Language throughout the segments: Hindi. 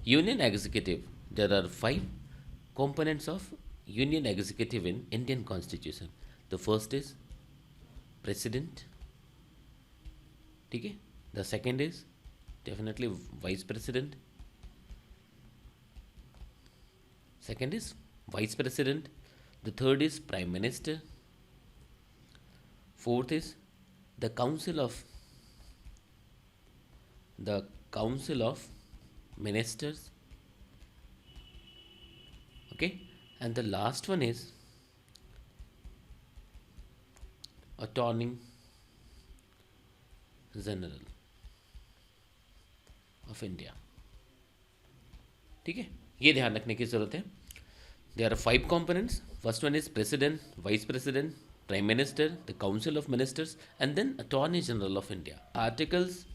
Union executive. There are five components of union executive in Indian Constitution. The first is president. ठीक है. The second is definitely vice president. Second is vice president. The third is prime minister. Fourth is the council of ministers. Okay, and the last one is attorney general of India. ठीक है, ये ध्यान रखने की जरूरत है. There are five components. First one is president, vice president, prime minister, the council of ministers and then attorney general of India. Articles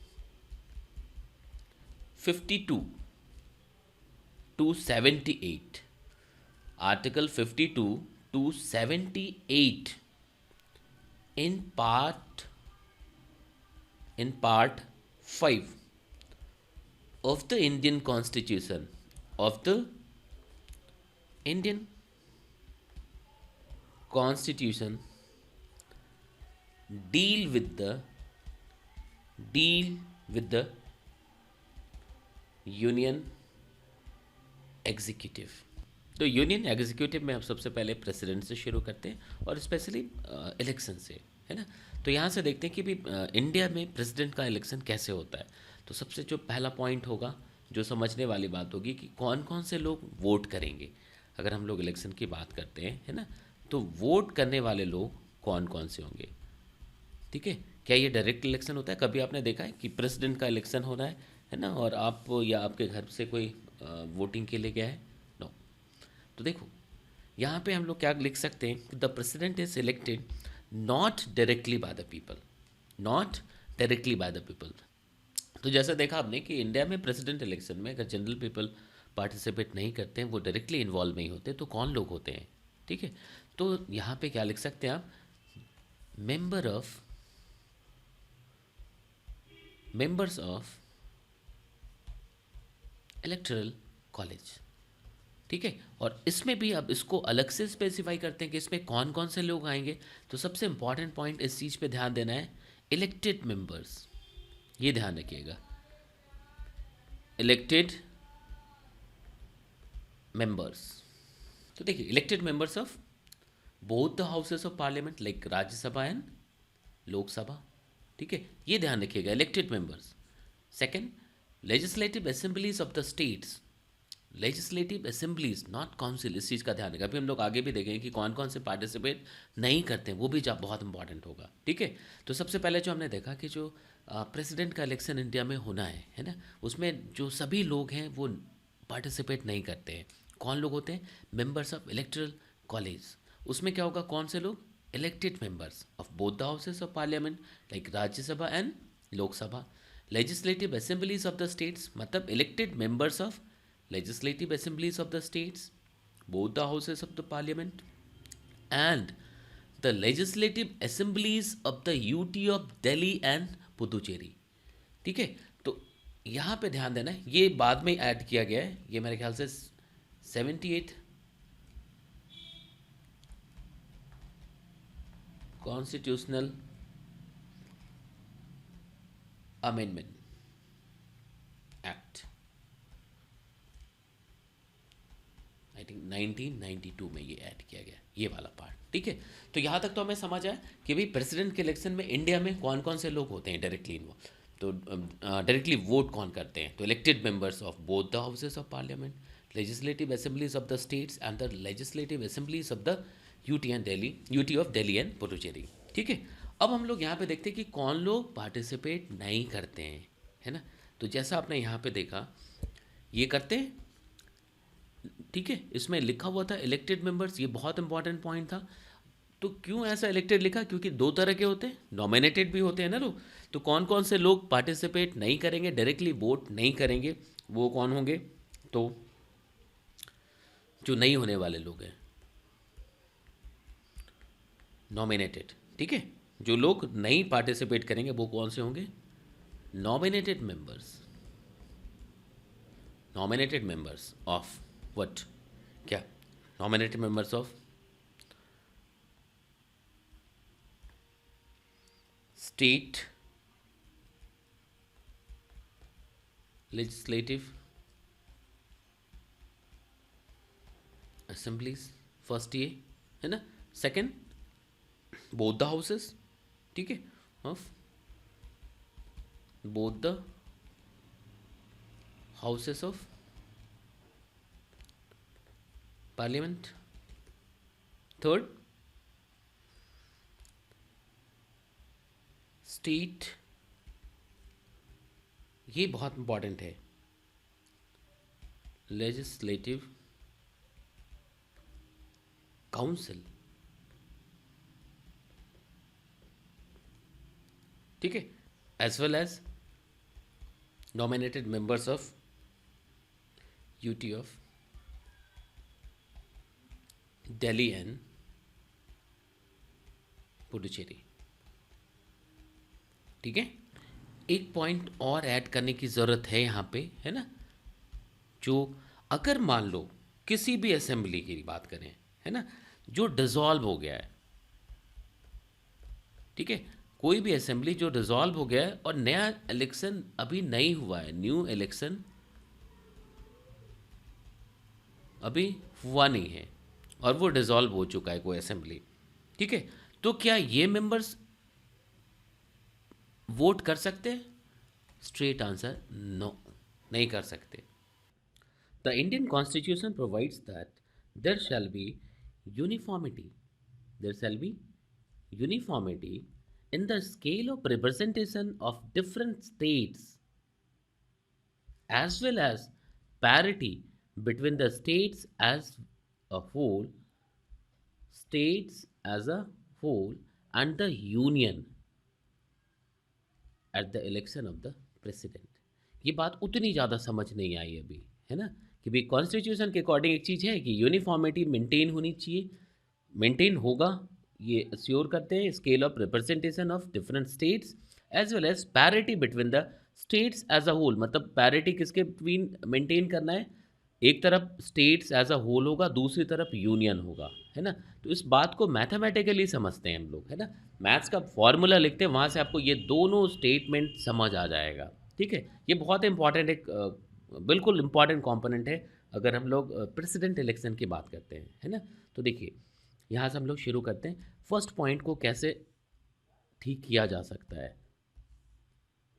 52 to 78. Article 52 to 78 in part 5 of the Indian Constitution deal with the union executive. तो यूनियन एग्जीक्यूटिव में हम सबसे पहले प्रेसिडेंट से शुरू करते हैं और स्पेशली इलेक्शन से, है ना. तो यहाँ से देखते हैं कि भी इंडिया में प्रेसिडेंट का इलेक्शन कैसे होता है. तो सबसे जो पहला पॉइंट होगा, जो समझने वाली बात होगी कि कौन कौन से लोग वोट करेंगे. अगर हम लोग इलेक्शन की बात करते हैं, है ना, तो वोट करने वाले लोग कौन कौन से होंगे. ठीक है, क्या ये डायरेक्ट इलेक्शन होता है? कभी आपने देखा है कि प्रेसिडेंट का इलेक्शन हो रहा है ना, और आप या आपके घर से कोई वोटिंग के लिए गया है? नो. तो देखो यहाँ पे हम लोग क्या लिख सकते हैं कि the president is elected not directly by the people. तो जैसे देखा आपने कि इंडिया में प्रेसिडेंट इलेक्शन में अगर जनरल पीपल पार्टिसिपेट नहीं करते हैं, वो डायरेक्टली इन्वॉल्व नहीं होते, तो कौन लोग होते हैं? ठीक है, तो यहाँ पे क्या लिख सकते हैं आप? members of electoral college. ठीक है, और इसमें भी अब इसको अलग से स्पेसिफाई करते हैं कि इसमें कौन कौन से लोग आएंगे. तो सबसे इंपॉर्टेंट पॉइंट इस चीज़ पे ध्यान देना है, इलेक्टेड मेंबर्स. ये ध्यान रखिएगा, इलेक्टेड मेंबर्स. तो देखिए, elected members of both the houses of parliament like Rajya Sabha and Lok Sabha. ठीक है, ये ध्यान रखिएगा, elected members. Second, legislative assemblies of the states. Legislative assemblies not council. इस चीज़ का ध्यान रखिएगा. अभी हम लोग आगे भी देखेंगे कि कौन कौन से पार्टिसिपेट नहीं करते हैं, वो भी बहुत इंपॉर्टेंट होगा. ठीक है, तो सबसे पहले जो हमने देखा कि जो प्रेसिडेंट का इलेक्शन इंडिया में होना है ना, उसमें जो सभी लोग हैं वो पार्टिसिपेट नहीं करते हैं. कौन लोग होते हैं? Members of electoral college. उसमें क्या होगा? कौन से लोग? Elected members of both the houses of parliament like Rajya Sabha and Lok Sabha. Legislative assemblies of the states, मतलब elected members of legislative assemblies of the states, both the houses of the parliament, and the legislative assemblies of the UT of Delhi and Puducherry. ठीक है, तो यहाँ पे ध्यान देना है, ये बाद में ऐड किया गया है. ये मेरे ख्याल से 78 constitutional amendment act, I think 1992 में ये ऐड किया गया, ये वाला पार्ट. ठीक है, तो यहाँ तक तो हमें समझ आया कि भाई प्रेसिडेंट के इलेक्शन में इंडिया में कौन कौन से लोग होते हैं डायरेक्टली इन्वॉल्व. तो डायरेक्टली वोट कौन करते हैं? तो elected members of both the houses of parliament, legislative assemblies of the states and the legislative assemblies of the UT of Delhi and Puducherry. ठीक है, अब हम लोग यहाँ पे देखते हैं कि कौन लोग पार्टिसिपेट नहीं करते हैं, है ना. तो जैसा आपने यहाँ पे देखा, ये करते हैं. ठीक है, इसमें लिखा हुआ था इलेक्टेड मेंबर्स, ये बहुत इंपॉर्टेंट पॉइंट था. तो क्यों ऐसा इलेक्टेड लिखा? क्योंकि दो तरह के होते हैं, नॉमिनेटेड भी होते हैं ना लोग. तो कौन कौन से लोग पार्टिसिपेट नहीं करेंगे, डायरेक्टली वोट नहीं करेंगे, वो कौन होंगे? तो जो नहीं होने वाले लोग हैं, नॉमिनेटेड. ठीक है, जो लोग नहीं पार्टिसिपेट करेंगे वो कौन से होंगे? Nominated members. Nominated members of what, क्या, nominated members of state legislative assemblies, first ये है ना। सेकंड, बोथ द हाउसेस, ठीक है, of both the houses of parliament. Third, state, ये बहुत इंपॉर्टेंट है, लेजिस्लेटिव काउंसिल, ठीक है, as well as nominated members of UT of Delhi and Puducherry, ठीक है। एक पॉइंट और ऐड करने की ज़रूरत है यहाँ पे, है ना, जो अगर मान लो किसी भी असेंबली की बात करें, है ना, जो डिसॉल्व हो गया है, ठीक है, कोई भी असेंबली जो डिसॉल्व हो गया है और नया इलेक्शन अभी नहीं हुआ है, न्यू इलेक्शन अभी हुआ नहीं है और वो डिसॉल्व हो चुका है कोई असेंबली, ठीक है, तो क्या ये मेंबर्स वोट कर सकते हैं? स्ट्रेट आंसर नो, नहीं कर सकते। The Indian constitution provides that there shall be uniformity, there shall be uniformity in the scale of representation of different states as well as parity between the states a whole states as a whole and the union at the election of the president। ये बात उतनी ज़्यादा समझ नहीं आई अभी, है ना, कि भाई कॉन्स्टिट्यूशन के अकॉर्डिंग एक चीज़ है कि यूनिफॉर्मिटी मेंटेन होनी चाहिए, मेंटेन होगा, ये अश्योर करते हैं, scale of representation of different states as well as parity between the states as a whole, मतलब पैरिटी किसके बिटवीन मेंटेन करना है, एक तरफ स्टेट्स एज अ होल होगा, दूसरी तरफ यूनियन होगा, है ना। तो इस बात को मैथमेटिकली समझते हैं हम लोग, है ना, मैथ्स का फॉर्मूला लिखते हैं, वहाँ से आपको ये दोनों स्टेटमेंट समझ आ जाएगा, ठीक है। ये बहुत इंपॉर्टेंट एक बिल्कुल इंपॉर्टेंट कंपोनेंट है अगर हम लोग प्रेसिडेंट इलेक्शन की बात करते हैं, है ना। तो देखिए यहाँ से हम लोग शुरू करते हैं, फर्स्ट पॉइंट को कैसे ठीक किया जा सकता है।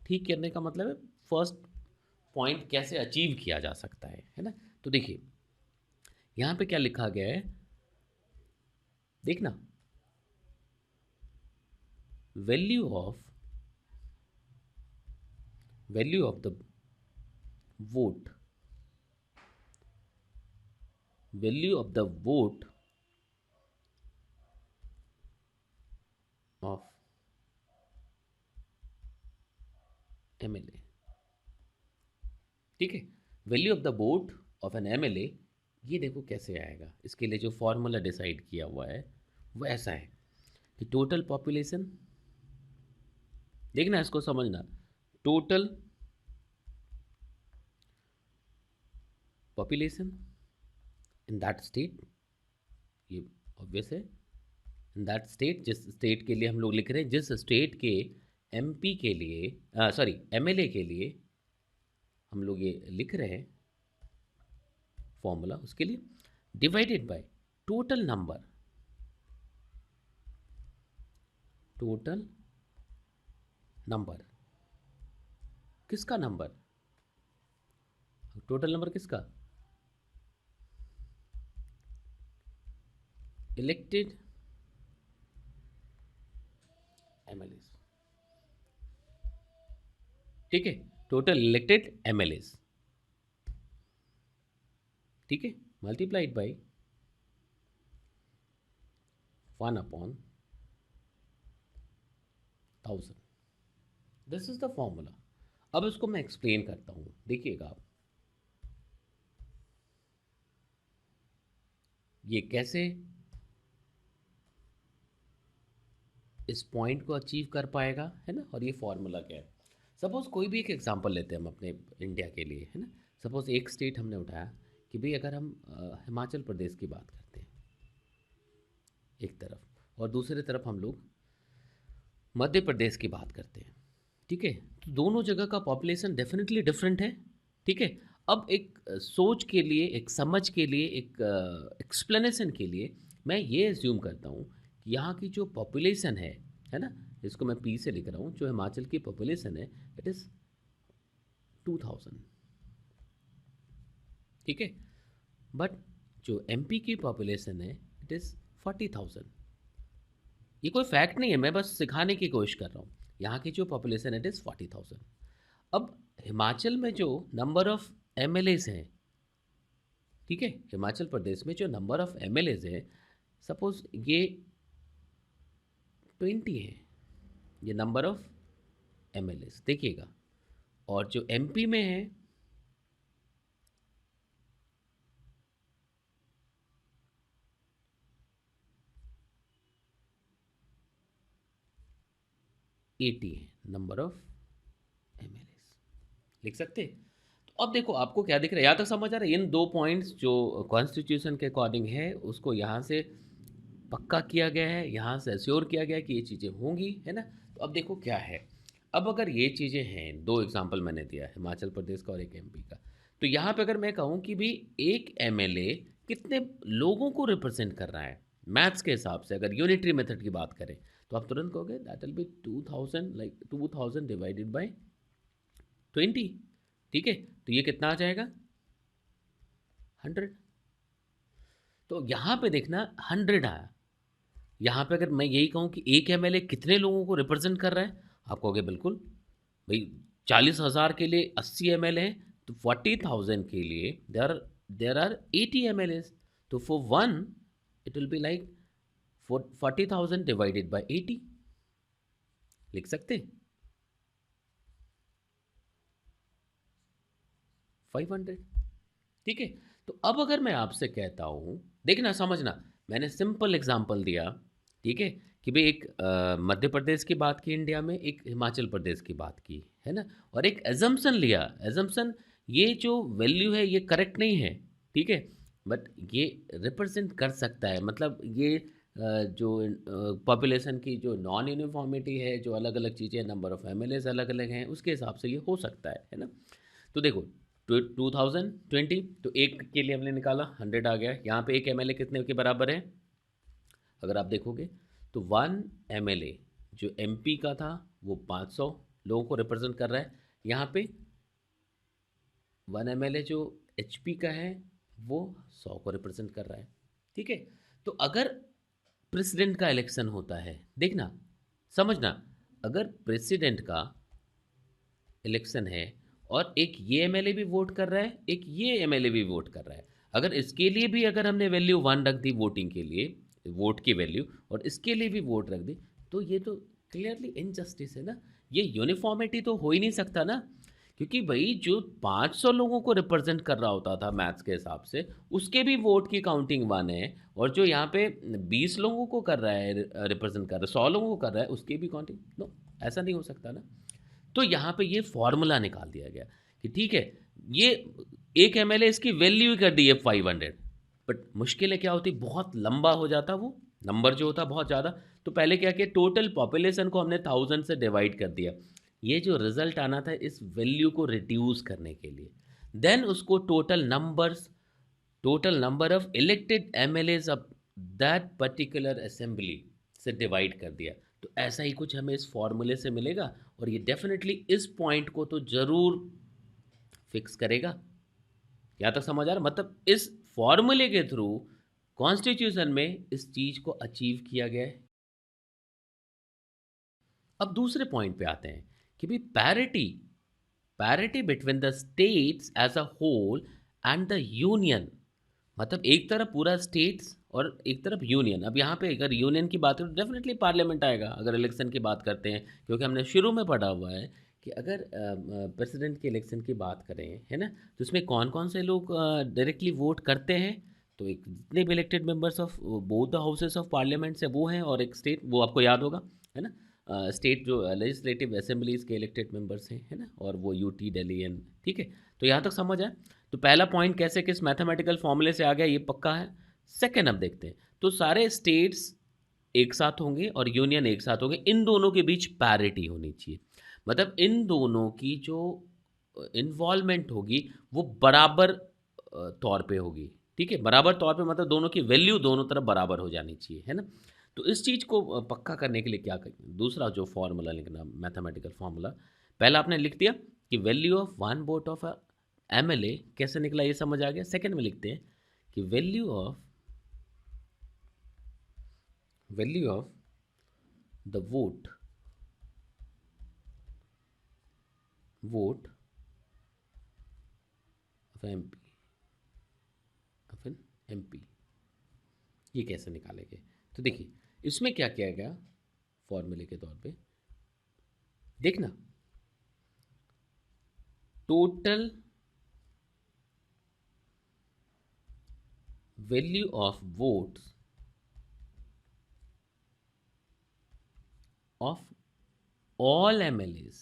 ठीक करने का मतलब है फर्स्ट पॉइंट कैसे अचीव किया जा सकता है ना। तो देखिए यहाँ पे क्या लिखा गया है, देखना, value of the vote, value of the vote of MLA, ठीक है, value of the vote of N MLA, ये देखो कैसे आएगा, इसके लिए जो फॉर्मूला डिसाइड किया हुआ है वो ऐसा है कि टोटल पॉपुलेशन, देखना इसको समझना, total population in that state, ये ऑब्वियस है, इन दैट स्टेट, जिस स्टेट के लिए हम लोग लिख रहे हैं, जिस स्टेट के एमपी के लिए सॉरी एमएलए के लिए हम लोग ये लिख रहे हैं फॉर्मूला, उसके लिए divided by total number, total number, किसका नंबर, टोटल नंबर किसका, इलेक्टेड एमएलए, ठीक है, टोटल इलेक्टेड एमएलए, ठीक है, multiplied by 1/1000, this is the formula. अब इसको मैं एक्सप्लेन करता हूँ, देखिएगा आप ये कैसे इस पॉइंट को अचीव कर पाएगा, है ना, और ये फॉर्मूला क्या है। सपोज कोई भी एक एग्जांपल लेते हैं हम अपने इंडिया के लिए, है ना, सपोज एक स्टेट हमने उठाया कि भाई अगर हम हिमाचल प्रदेश की बात करते हैं एक तरफ, और दूसरी तरफ हम लोग मध्य प्रदेश की बात करते हैं, ठीक है, तो दोनों जगह का पॉपुलेशन डेफिनेटली डिफरेंट है, ठीक है। अब एक सोच के लिए, एक समझ के लिए, एक एक्सप्लेनेशन के लिए मैं ये एज्यूम करता हूँ कि यहाँ की जो पॉपुलेशन है ना, इसको मैं पी से लिख रहा हूँ, जो हिमाचल की पॉपुलेशन है इट इज़ 2000, ठीक है, बट जो एमपी की पॉपुलेशन है इट इज़ 40,000। ये कोई फैक्ट नहीं है, मैं बस सिखाने की कोशिश कर रहा हूँ। यहाँ की जो पॉपुलेशन इट इज़ 40,000। अब हिमाचल में जो नंबर ऑफ़ एमएलएज हैं, ठीक है, हिमाचल प्रदेश में जो नंबर ऑफ़ एमएलएज हैं, सपोज़ ये 20 है, ये नंबर ऑफ़ एमएलएज देखिएगा, और जो एमपी में है 80 है नंबर ऑफ़ एमएलएज, लिख सकते। तो अब देखो आपको क्या दिख रहा है, यहाँ तक समझ आ रहा है। इन 2 पॉइंट्स जो कॉन्स्टिट्यूशन के अकॉर्डिंग है उसको यहाँ से पक्का किया गया है, यहाँ से एश्योर किया गया है कि ये चीज़ें होंगी, है ना। तो अब देखो क्या है, अब अगर ये चीज़ें हैं, 2 एग्जांपल मैंने दिया, हिमाचल प्रदेश का और एक एमपी का, तो यहाँ पे अगर मैं कहूँ कि भी एक एमएलए कितने लोगों को रिप्रेजेंट कर रहा है मैथ्स के हिसाब से, अगर यूनिटरी मेथड की बात करें, तो आप तुरंत कहोगे that will be 2000, like 2000 divided by 20, ठीक है, तो ये कितना आ जाएगा 100। तो यहाँ पे देखना 100 आया। यहाँ पे अगर मैं यही कहूँ कि एक एमएलए कितने लोगों को रिप्रेजेंट कर रहा है, आप कहोगे बिल्कुल भाई 40,000 के लिए 80 एमएलए हैं, तो 40,000 के लिए देर आर 80 एमएलएज, तो for one it will be like 40,000 divided by 80, लिख सकते 500, ठीक है। तो अब अगर मैं आपसे कहता हूँ, देखना समझना, मैंने सिंपल एग्जांपल दिया, ठीक है, कि भाई एक मध्य प्रदेश की बात की इंडिया में, एक हिमाचल प्रदेश की बात की, है ना, और एक एजम्पशन लिया। एजम्पशन ये जो वैल्यू है ये करेक्ट नहीं है, ठीक है, बट ये रिप्रेजेंट कर सकता है, मतलब ये जो पॉपुलेशन की जो नॉन यूनिफॉर्मिटी है, जो अलग अलग चीज़ें, नंबर ऑफ़ एमएलएज अलग अलग हैं, उसके हिसाब से ये हो सकता है ना। तो देखो 2020, तो एक के लिए हमने निकाला 100 आ गया। यहाँ पे एक एमएलए कितने के बराबर है, अगर आप देखोगे तो 1 एमएलए जो एमपी का था वो 500 लोगों को रिप्रेजेंट कर रहा है। यहाँ पे 1 एमएलए जो एचपी का है वो 100 को रिप्रेजेंट कर रहा है, ठीक है। तो अगर प्रेसिडेंट का इलेक्शन होता है, देखना समझना, अगर प्रेसिडेंट का इलेक्शन है और एक ये एमएलए भी वोट कर रहा है, एक ये एमएलए भी वोट कर रहा है, अगर इसके लिए भी अगर हमने वैल्यू 1 रख दी वोटिंग के लिए, वोट की वैल्यू, और इसके लिए भी वोट रख दी, तो ये तो क्लियरली इनजस्टिस है ना, ये यूनिफॉर्मिटी तो हो ही नहीं सकता ना, क्योंकि भाई जो 500 लोगों को रिप्रेजेंट कर रहा होता था मैथ्स के हिसाब से, उसके भी वोट की काउंटिंग 1 है, और जो यहाँ पे 20 लोगों को कर रहा है, रिप्रेजेंट कर रहा है, 100 लोगों को कर रहा है, उसकी भी काउंटिंग, नो, ऐसा नहीं हो सकता ना। तो यहाँ पे ये फॉर्मूला निकाल दिया गया कि ठीक है, ये एक एमएलए इसकी वैल्यू ही कर दी है 500, बट मुश्किलें क्या होती, बहुत लंबा हो जाता वो नंबर जो होता बहुत ज़्यादा। तो पहले क्या किया, टोटल पॉपुलेशन को हमने 1000 से डिवाइड कर दिया, ये जो रिजल्ट आना था इस वैल्यू को रिड्यूस करने के लिए, देन उसको total number of elected MLAs of that particular assembly से डिवाइड कर दिया। तो ऐसा ही कुछ हमें इस फॉर्मूले से मिलेगा, और ये डेफिनेटली इस पॉइंट को तो ज़रूर फिक्स करेगा। यहाँ तक समझ आ रहा, मतलब इस फॉर्मूले के थ्रू कॉन्स्टिट्यूशन में इस चीज़ को अचीव किया गया है। अब दूसरे पॉइंट पे आते हैं कि भाई parity between the states as a whole and the union, मतलब एक तरफ पूरा स्टेट्स और एक तरफ यूनियन। अब यहाँ पे अगर यूनियन की बात करें तो डेफिनेटली पार्लियामेंट आएगा, अगर इलेक्शन की बात करते हैं, क्योंकि हमने शुरू में पढ़ा हुआ है कि अगर प्रेसिडेंट के इलेक्शन की बात करें, है ना, तो उसमें कौन कौन से लोग डायरेक्टली वोट करते हैं, तो एक जितने भी elected members of both the houses of parliament से वो हैं, और एक स्टेट, वो आपको याद होगा, है ना, स्टेट जो लेजिस्लेटिव असेंबलीज़ के इलेक्टेड मेंबर्स हैं, है ना, और वो यूटी दिल्ली एंड, ठीक है। तो तो यहाँ तक समझ आए? तो पहला पॉइंट कैसे किस मैथमेटिकल फॉर्मूले से आ गया ये पक्का है। सेकेंड अब देखते हैं, तो सारे स्टेट्स एक साथ होंगे और यूनियन एक साथ होंगे, इन दोनों के बीच पैरिटी होनी चाहिए। मतलब इन दोनों की जो इन्वॉल्वमेंट होगी वो बराबर तौर पे होगी। ठीक है, बराबर तौर पे मतलब दोनों की वैल्यू दोनों तरफ बराबर हो जानी चाहिए, है ना। तो इस चीज़ को पक्का करने के लिए क्या करें, दूसरा जो फॉर्मूला लिखना मैथमेटिकल फॉर्मूला, पहला आपने लिख दिया कि value of one vote of MLA कैसे निकला ये समझ आ गया। सेकंड में लिखते हैं कि value of the vote of MP ये कैसे निकालेंगे। तो देखिए इसमें क्या किया गया फॉर्मूले के तौर पे, देखना total value of votes of all MLAs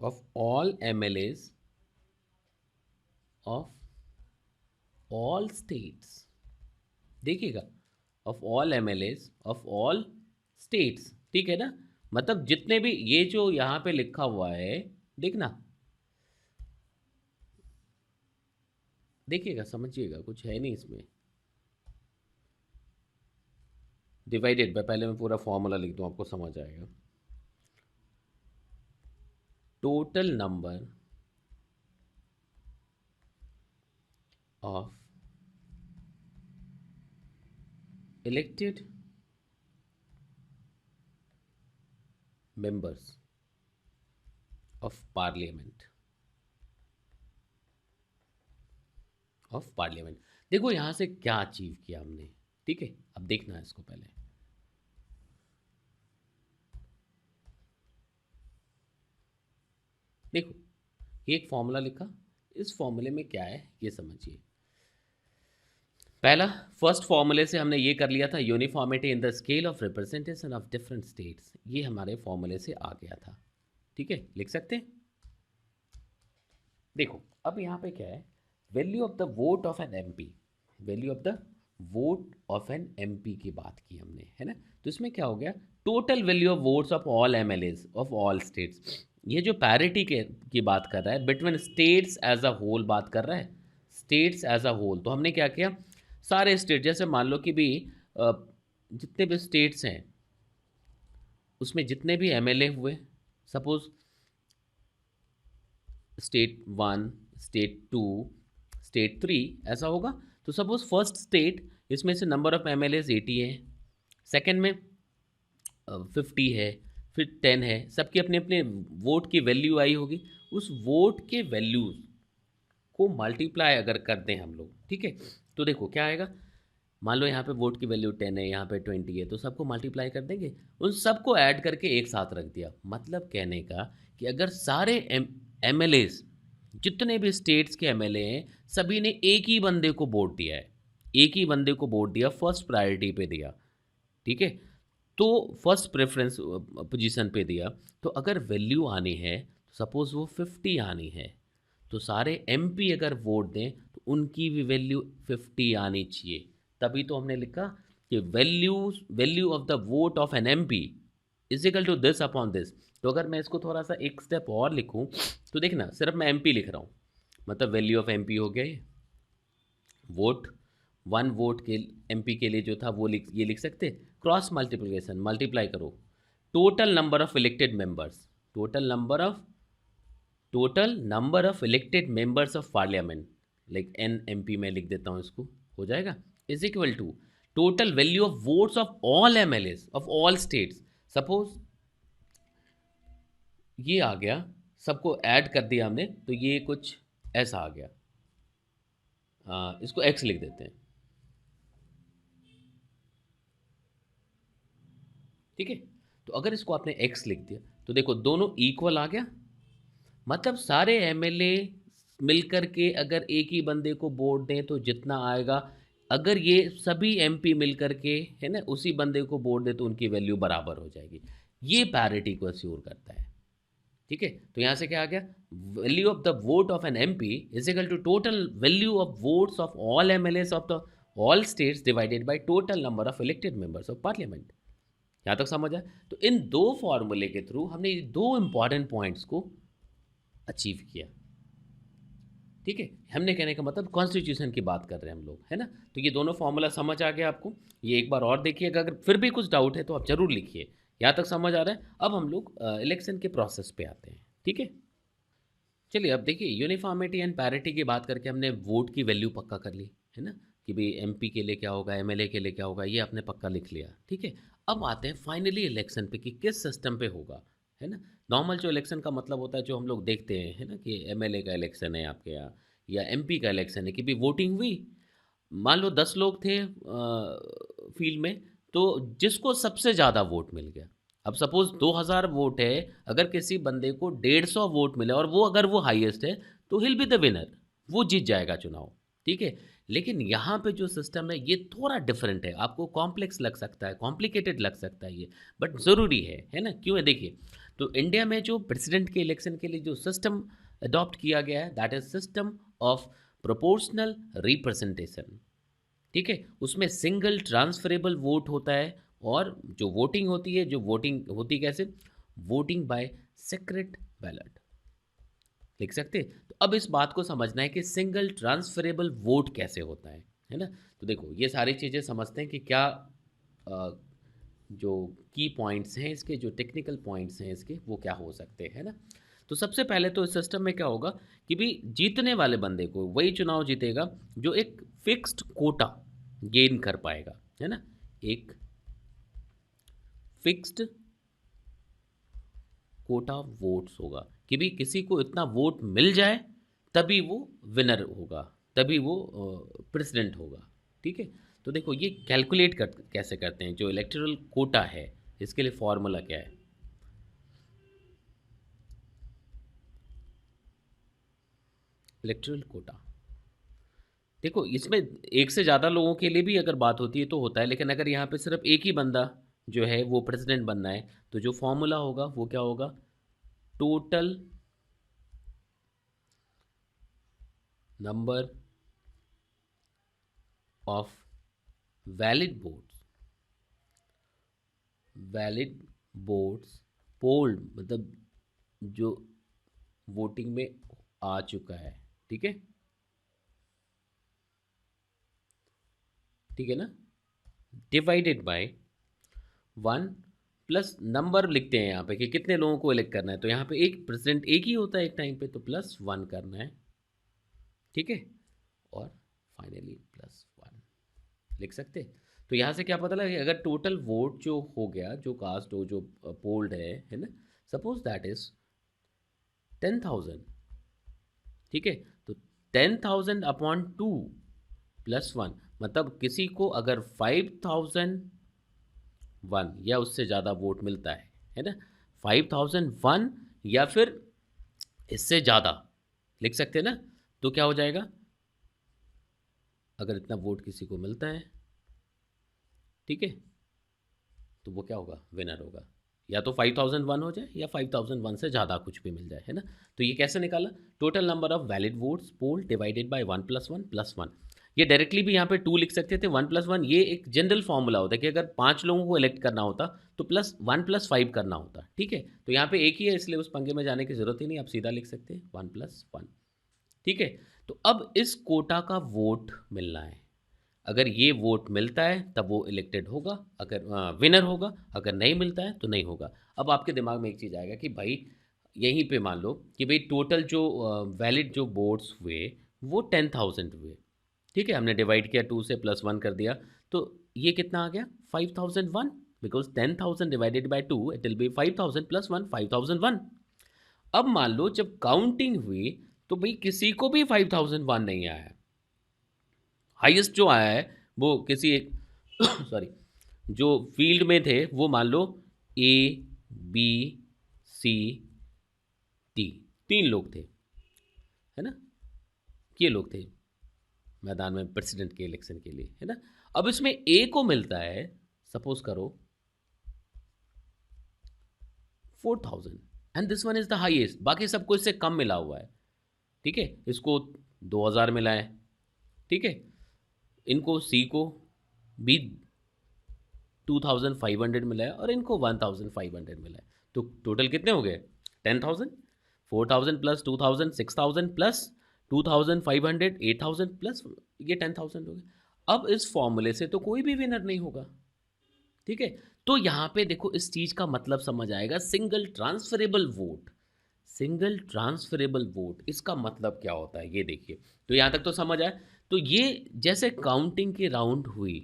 of all MLAs of all states, देखिएगा of all MLAs of all states, ठीक है ना। मतलब जितने भी ये जो यहाँ पे लिखा हुआ है देखना, देखिएगा समझिएगा, कुछ है नहीं इसमें डिवाइडेड बाय, पहले मैं पूरा फॉर्मूला लिख दूँ आपको समझ आएगा। Total number of elected members of parliament देखो यहाँ से क्या अचीव किया हमने, ठीक है। अब देखना है इसको पहले, देखो ये एक फॉर्मूला लिखा, इस फॉर्मूले में क्या है ये समझिए। पहला फर्स्ट फॉर्मूले से हमने ये कर लिया था, uniformity in the scale of representation of different states, ये हमारे फॉर्मूले से आ गया था, ठीक है, लिख सकते हैं। देखो अब यहाँ पे क्या है, value of the vote of an MP, value of the vote of an MP की बात की हमने, है ना। तो इसमें क्या हो गया, total value of votes of all MLAs of all states, ये जो पैरिटी के की बात कर रहा है, between states as a whole बात कर रहा है, स्टेट्स एज अ होल। तो हमने क्या किया, सारे स्टेट, जैसे मान लो कि भी जितने भी स्टेट्स हैं उसमें जितने भी MLA हुए, सपोज स्टेट 1, स्टेट 2, स्टेट 3 ऐसा होगा। तो सपोज फर्स्ट स्टेट, इसमें से नंबर ऑफ MLAs 80 है, सेकेंड में 50 है, फिर 10 है, सबके अपने अपने वोट की वैल्यू आई होगी। उस वोट के वैल्यूज को मल्टीप्लाई अगर कर दें हम लोग, ठीक है, तो देखो क्या आएगा। मान लो यहाँ पे वोट की वैल्यू 10 है, यहाँ पे 20 है, तो सबको मल्टीप्लाई कर देंगे, उन सबको ऐड करके एक साथ रख दिया। मतलब कहने का कि अगर सारे MLAs जितने भी स्टेट्स के MLA हैं, सभी ने एक ही बंदे को वोट दिया है, एक ही बंदे को वोट दिया, फर्स्ट प्रायोरिटी पे दिया, ठीक है, तो फर्स्ट प्रेफरेंस पोजीशन पे दिया। तो अगर वैल्यू आनी है, सपोज़ वो 50 आनी है, तो सारे MP अगर वोट दें तो उनकी भी वैल्यू 50 आनी चाहिए। तभी तो हमने लिखा कि value of the vote of an MP is equal to this upon this. तो अगर मैं इसको थोड़ा सा एक स्टेप और लिखूं, तो देखना सिर्फ मैं MP लिख रहा हूँ, मतलब वैल्यू ऑफ MP हो गया ये, वोट 1 वोट के MP के लिए जो था वो ये लिख सकते, क्रॉस मल्टीप्लिकेशन, मल्टीप्लाई करो total number of elected members, total number of elected members of parliament, like NMP में लिख देता हूँ इसको, हो जाएगा, is equal to total value of votes of all MLAs of all states. Suppose ये आ गया, सबको ऐड कर दिया हमने, तो ये कुछ ऐसा आ गया, इसको X लिख देते हैं, ठीक है। तो अगर इसको आपने X लिख दिया तो देखो दोनों इक्वल आ गया, मतलब सारे MLA मिलकर के अगर एक ही बंदे को वोट दें तो जितना आएगा, अगर ये सभी MP मिलकर के, है ना, उसी बंदे को वोट दें तो उनकी वैल्यू बराबर हो जाएगी। ये पैरिटी को अस्योर करता है, ठीक है, तो यहाँ से क्या आ गया, value of the vote of an MP is equal to total value of votes of all MLAs of the all states divided by total number of elected members of parliament. यहाँ तक समझ आया? तो इन दो फॉर्मूले के थ्रू हमने ये दो इंपॉर्टेंट पॉइंट्स को अचीव किया। ठीक है, हमने कहने का मतलब कॉन्स्टिट्यूशन की बात कर रहे हैं हम लोग, है ना। तो ये दोनों फॉर्मूला समझ आ गया आपको। ये एक बार और देखिएगा, अगर फिर भी कुछ डाउट है तो आप जरूर लिखिए। यहाँ तक समझ आ रहा है? अब हम लोग इलेक्शन के प्रोसेस पे आते हैं। ठीक है, चलिए अब देखिए, यूनिफॉर्मिटी एंड पैरिटी की बात करके हमने वोट की वैल्यू पक्का कर ली, है ना, कि भाई एमपी के लिए क्या होगा, एमएलए के लिए क्या होगा, ये आपने पक्का लिख लिया। ठीक है, अब आते हैं फाइनली इलेक्शन पे कि किस सिस्टम पे होगा, है ना। नॉर्मल जो इलेक्शन का मतलब होता है, जो हम लोग देखते हैं, है ना, कि एमएलए का इलेक्शन है आपके यहाँ या एमपी का इलेक्शन है, कि भाई वोटिंग हुई, मान लो 10 लोग थे फील्ड में, तो जिसको सबसे ज़्यादा वोट मिल गया, अब सपोज़ 2000 वोट है, अगर किसी बंदे को 150 वोट मिले और वो अगर वो हाईएस्ट है, तो हिल बी द विनर, वो जीत जाएगा चुनाव। ठीक है, लेकिन यहाँ पे जो सिस्टम है ये थोड़ा डिफरेंट है, आपको कॉम्प्लेक्स लग सकता है, कॉम्प्लिकेटेड लग सकता है ये, बट ज़रूरी है ना। क्यों है, देखिए, तो इंडिया में जो प्रेसिडेंट के इलेक्शन के लिए जो सिस्टम अडॉप्ट किया गया है, that is system of proportional representation. ठीक है, उसमें सिंगल ट्रांसफरेबल वोट होता है, और जो वोटिंग होती है, जो वोटिंग होती कैसे, वोटिंग बाय सीक्रेट बैलेट, लिख सकते हैं। तो अब इस बात को समझना है कि सिंगल ट्रांसफरेबल वोट कैसे होता है ना। तो देखो, ये सारी चीज़ें समझते हैं कि क्या जो की पॉइंट्स हैं इसके, जो टेक्निकल पॉइंट्स हैं इसके, वो क्या हो सकते हैं ना। तो सबसे पहले तो इस सिस्टम में क्या होगा कि भाई जीतने वाले बंदे को वही चुनाव जीतेगा जो एक फिक्स्ड कोटा गेन कर पाएगा, है ना। एक फिक्स्ड कोटा वोट्स होगा कि भी किसी को इतना वोट मिल जाए तभी वो विनर होगा, तभी वो प्रेसिडेंट होगा। ठीक है, तो देखो ये कैलकुलेट कैसे करते हैं, जो इलेक्टोरल कोटा है इसके लिए फॉर्मूला क्या है। इलेक्टोरल कोटा, देखो इसमें एक से ज़्यादा लोगों के लिए भी अगर बात होती है तो होता है, लेकिन अगर यहाँ पे सिर्फ एक ही बंदा जो है वो प्रेसिडेंट बनना है, तो जो फॉर्मूला होगा वो क्या होगा, total number of valid votes, valid votes polled, मतलब जो वोटिंग में आ चुका है। ठीक है, ठीक है ना, डिवाइडेड बाय 1 प्लस नंबर लिखते हैं यहाँ पे कि कितने लोगों को इलेक्ट करना है, तो यहाँ पे एक प्रेसिडेंट एक ही होता है एक टाइम पे, तो +1 करना है। ठीक है, और फाइनली +1 लिख सकते हैं। तो यहाँ से क्या पता लगा कि अगर टोटल वोट जो हो गया, जो कास्ट हो, जो पोल्ड है ना, सपोज दैट इज 10,000। ठीक है, तो 10,000 अपॉन 2 +1, मतलब किसी को अगर 5,001 या उससे ज़्यादा वोट मिलता है ना, 5,001 या फिर इससे ज़्यादा लिख सकते हैं ना, तो क्या हो जाएगा, अगर इतना वोट किसी को मिलता है, ठीक है, तो वो क्या होगा, विनर होगा। या तो 5,001 हो जाए या 5,001 से ज़्यादा कुछ भी मिल जाए, है ना। तो ये कैसे निकाला, total number of valid votes poll divided by 1 + 1 + 1। ये डायरेक्टली भी यहाँ पे 2 लिख सकते थे, 1 + 1 ये एक जनरल फॉर्मूला होता है कि अगर 5 लोगों को इलेक्ट करना होता तो +1 + 5 करना होता। ठीक है, तो यहाँ पे एक ही है, इसलिए उस पंगे में जाने की ज़रूरत ही नहीं, आप सीधा लिख सकते हैं 1 + 1। ठीक है, तो अब इस कोटा का वोट मिलना है, अगर ये वोट मिलता है तब वो इलेक्टेड होगा, अगर विनर होगा, अगर नहीं मिलता है तो नहीं होगा। अब आपके दिमाग में एक चीज़ आएगा कि भाई यहीं पे मान लो कि भाई टोटल जो वैलिड जो वोट्स हुए वो 10,000 हुए। ठीक है, हमने डिवाइड किया 2 से +1 कर दिया, तो ये कितना आ गया 5,001, because 10,000 divided by 2 it will be 5,000 + 1 5,001। अब मान लो जब काउंटिंग हुई तो भाई किसी को भी 5,001 नहीं आया, हाईएस्ट जो आया है वो किसी एक सॉरी, जो फील्ड में थे वो मान लो ए बी सी टी, 3 लोग थे, है ना, ये लोग थे मैदान में प्रेसिडेंट के इलेक्शन के लिए, है ना। अब इसमें ए को मिलता है, सपोज करो 4,000, and this one is the highest, बाकी सबको इससे कम मिला हुआ है, ठीक है। इसको 2000 मिला है, ठीक है, इनको सी को भी 2500 मिला है और इनको 1500 मिला है। तो टोटल कितने हो गए? 10,000, 4000 प्लस 2000 6000 प्लस 2500 8000 प्लस ये 10,000 हो गए। अब इस फॉर्मूले से तो कोई भी विनर नहीं होगा, ठीक है। तो यहाँ पे देखो इस चीज़ का मतलब समझ आएगा, single transferable vote. Single transferable vote इसका मतलब क्या होता है ये देखिए। तो यहाँ तक तो समझ आया। तो ये जैसे काउंटिंग की राउंड हुई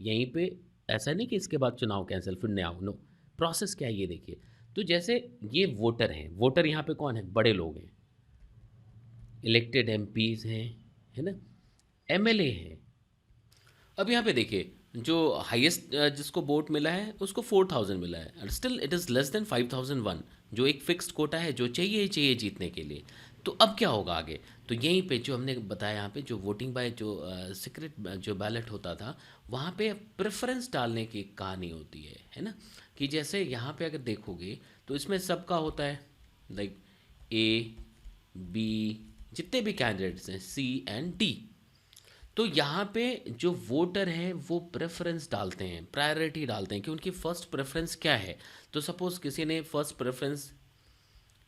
यहीं पे, ऐसा नहीं कि इसके बाद चुनाव कैंसिल फिर नया हो, नो। प्रोसेस क्या है ये देखिए। तो जैसे ये वोटर हैं, वोटर यहाँ पे कौन है? बड़े लोग हैं, इलेक्टेड एमपीज हैं, है ना, एमएलए हैं। अब यहाँ पे देखिए जो हाईएस्ट जिसको वोट मिला है उसको 4000 मिला है, और still it is less than 5001, जो एक फिक्स्ड कोटा है जो चाहिए ही चाहिए जीतने के लिए। तो अब क्या होगा आगे? तो यहीं पे जो हमने बताया, यहाँ पे जो वोटिंग बाय जो सीक्रेट जो बैलेट होता था, वहाँ पे प्रेफरेंस डालने की कहानी होती है ना। कि जैसे यहाँ पे अगर देखोगे तो इसमें सबका होता है, लाइक ए बी, जितने भी कैंडिडेट्स हैं, सी एंड डी। तो यहाँ पे जो वोटर हैं वो प्रेफरेंस डालते हैं, प्रायोरिटी डालते हैं कि उनकी फ़र्स्ट प्रेफरेंस क्या है। तो सपोज़ किसी ने फर्स्ट प्रेफरेंस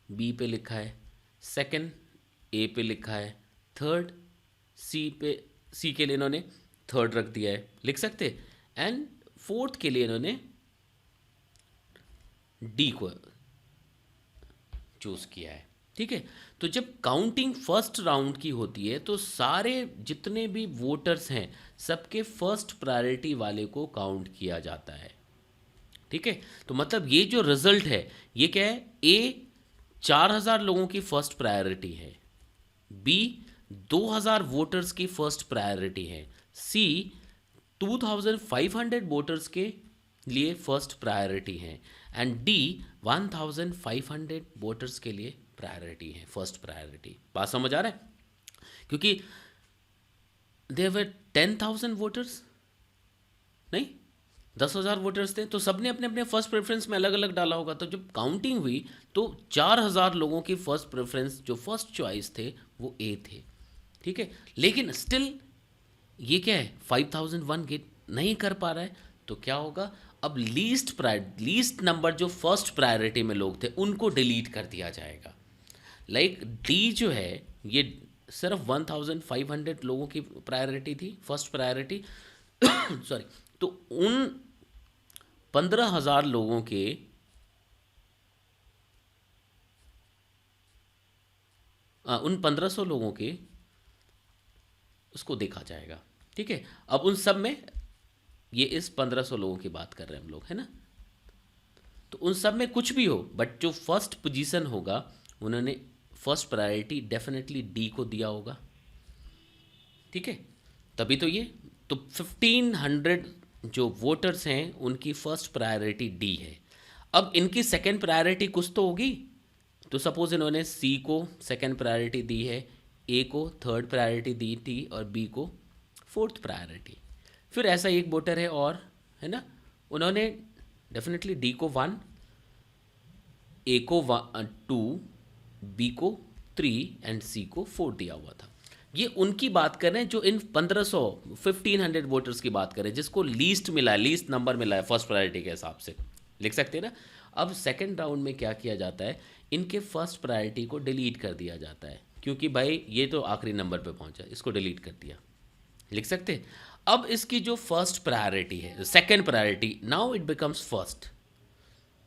बी पे लिखा है, सेकंड ए पे लिखा है, थर्ड सी पे, सी के लिए इन्होंने थर्ड रख दिया है, लिख सकते, एंड फोर्थ के लिए इन्होंने डी को चूज़ किया है, ठीक है। तो जब काउंटिंग फर्स्ट राउंड की होती है तो सारे जितने भी वोटर्स हैं सबके फर्स्ट प्रायोरिटी वाले को काउंट किया जाता है, ठीक है। तो मतलब ये जो रिजल्ट है ये क्या है? ए 4000 लोगों की फर्स्ट प्रायोरिटी है, बी 2000 वोटर्स की फर्स्ट प्रायोरिटी है, सी 2500 वोटर्स के लिए फर्स्ट प्रायोरिटी है, एंड डी 1500 वोटर्स के लिए प्रायोरिटी है, फर्स्ट प्रायोरिटी। बात समझ आ रहा है? क्योंकि देयर वर 10,000 वोटर्स, नहीं 10,000 वोटर्स थे, तो सबने अपने अपने फर्स्ट प्रेफरेंस में अलग अलग डाला होगा। तो जब काउंटिंग हुई तो 4000 लोगों की फर्स्ट प्रेफरेंस जो फर्स्ट चॉइस थे वो ए थे, ठीक है। लेकिन स्टिल ये क्या है, 5001 गेट नहीं कर पा रहा है। तो क्या होगा? अब लीस्ट नंबर जो फर्स्ट प्रायोरिटी में लोग थे उनको डिलीट कर दिया जाएगा। लाइक डी जो है ये सिर्फ 1500 लोगों की प्रायोरिटी थी, फर्स्ट प्रायोरिटी सॉरी। तो उन 15,000 लोगों के उन 1500 लोगों के उसको देखा जाएगा, ठीक है। अब उन सब में ये इस 1500 लोगों की बात कर रहे हैं हम लोग, है ना। तो उन सब में कुछ भी हो, बट जो फर्स्ट पोजीशन होगा उन्होंने फर्स्ट प्रायोरिटी डेफिनेटली डी को दिया होगा, ठीक है। तभी तो ये तो 1500 जो वोटर्स हैं उनकी फर्स्ट प्रायोरिटी डी है। अब इनकी सेकंड प्रायोरिटी कुछ तो होगी। तो सपोज इन्होंने सी को सेकंड प्रायोरिटी दी है, ए को थर्ड प्रायोरिटी दी थी और बी को फोर्थ प्रायोरिटी। फिर ऐसा एक वोटर है और, है ना, उन्होंने डेफिनेटली डी को 1, ए को 2, बी को 3 एंड सी को 4 दिया हुआ था। ये उनकी बात कर रहे हैं जो इन 1500 वोटर्स की बात कर रहे हैं जिसको लीस्ट मिला है, लीस्ट नंबर मिला है फर्स्ट प्रायोरिटी के हिसाब से, लिख सकते हैं ना। अब सेकंड राउंड में क्या किया जाता है, इनके फर्स्ट प्रायोरिटी को डिलीट कर दिया जाता है, क्योंकि भाई ये तो आखिरी नंबर पे पहुंचा, इसको डिलीट कर दिया, लिख सकते हैं। अब इसकी जो फर्स्ट प्रायोरिटी है, second priority, now it becomes first,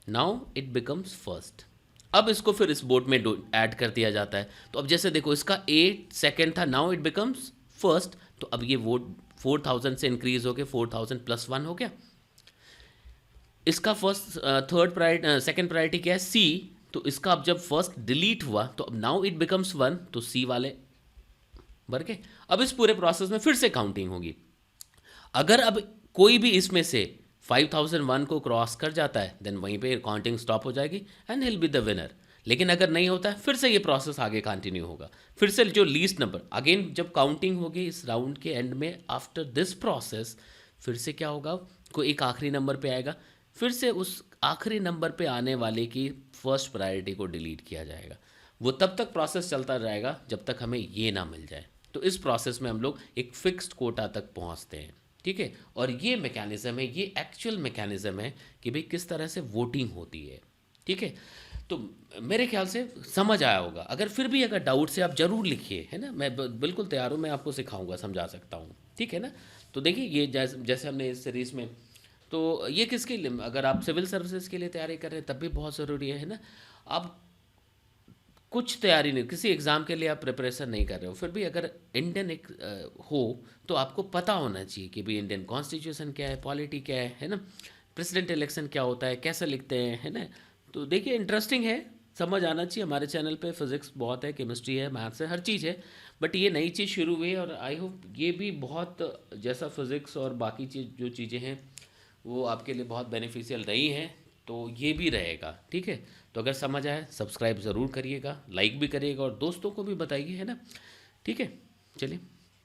now it becomes first. अब इसको फिर इस बोर्ड में ऐड कर दिया जाता है। तो अब जैसे देखो इसका ए सेकंड था, नाउ इट बिकम्स फर्स्ट। तो अब ये वोट 4000 से इंक्रीज हो गया, 4000 + 1 हो गया। इसका first third priority second priority क्या है, सी। तो इसका अब जब फर्स्ट डिलीट हुआ तो अब नाउ इट बिकम्स 1, तो सी वाले भर के। अब इस पूरे प्रोसेस में फिर से काउंटिंग होगी। अगर अब कोई भी इसमें से 5001 को क्रॉस कर जाता है देन वहीं पे काउंटिंग स्टॉप हो जाएगी and hill be the winner. लेकिन अगर नहीं होता है फिर से ये प्रोसेस आगे कंटिन्यू होगा, फिर से जो लीस्ट नंबर, अगेन जब काउंटिंग होगी इस राउंड के एंड में, आफ्टर दिस प्रोसेस फिर से क्या होगा, कोई एक आखिरी नंबर पे आएगा, फिर से उस आखिरी नंबर पे आने वाले की फर्स्ट प्रायोरिटी को डिलीट किया जाएगा। वो तब तक प्रोसेस चलता रहेगा जब तक हमें ये ना मिल जाए। तो इस प्रोसेस में हम लोग एक फिक्स्ड कोटा तक पहुंचते हैं, ठीक है। और ये मैकेनिज़्म है, ये एक्चुअल मैकेनिज़्म है कि भाई किस तरह से वोटिंग होती है, ठीक है। तो मेरे ख्याल से समझ आया होगा। अगर फिर भी अगर डाउट से आप ज़रूर लिखिए, है ना, मैं बिल्कुल तैयार हूँ, मैं आपको सिखाऊंगा, समझा सकता हूँ, ठीक है ना। तो देखिए ये जैसे हमने इस सीरीज़ में, तो ये किसके लिए, अगर आप सिविल सर्विसेज के लिए तैयारी कर रहे हैं तब भी बहुत ज़रूरी है ना। आप कुछ तैयारी नहीं, किसी एग्ज़ाम के लिए आप प्रिपरेशन नहीं कर रहे हो, फिर भी अगर इंडियन एक हो तो आपको पता होना चाहिए कि भाई इंडियन कॉन्स्टिट्यूशन क्या है, पॉलिटी क्या है ना, प्रेसिडेंट इलेक्शन क्या होता है, कैसे लिखते हैं, है ना। तो देखिए इंटरेस्टिंग है, समझ आना चाहिए। हमारे चैनल पे फिज़िक्स बहुत है, केमिस्ट्री है, मैथ्स है, हर चीज़ है। बट ये नई चीज़ शुरू हुई है और आई होप ये भी बहुत, जैसा फिज़िक्स और बाकी चीज़ जो चीज़ें हैं वो आपके लिए बहुत बेनिफिशियल रही हैं, तो ये भी रहेगा, ठीक है। तो अगर समझ आए सब्सक्राइब ज़रूर करिएगा, लाइक भी करिएगा और दोस्तों को भी बताइए, है ना, ठीक है। चलिए।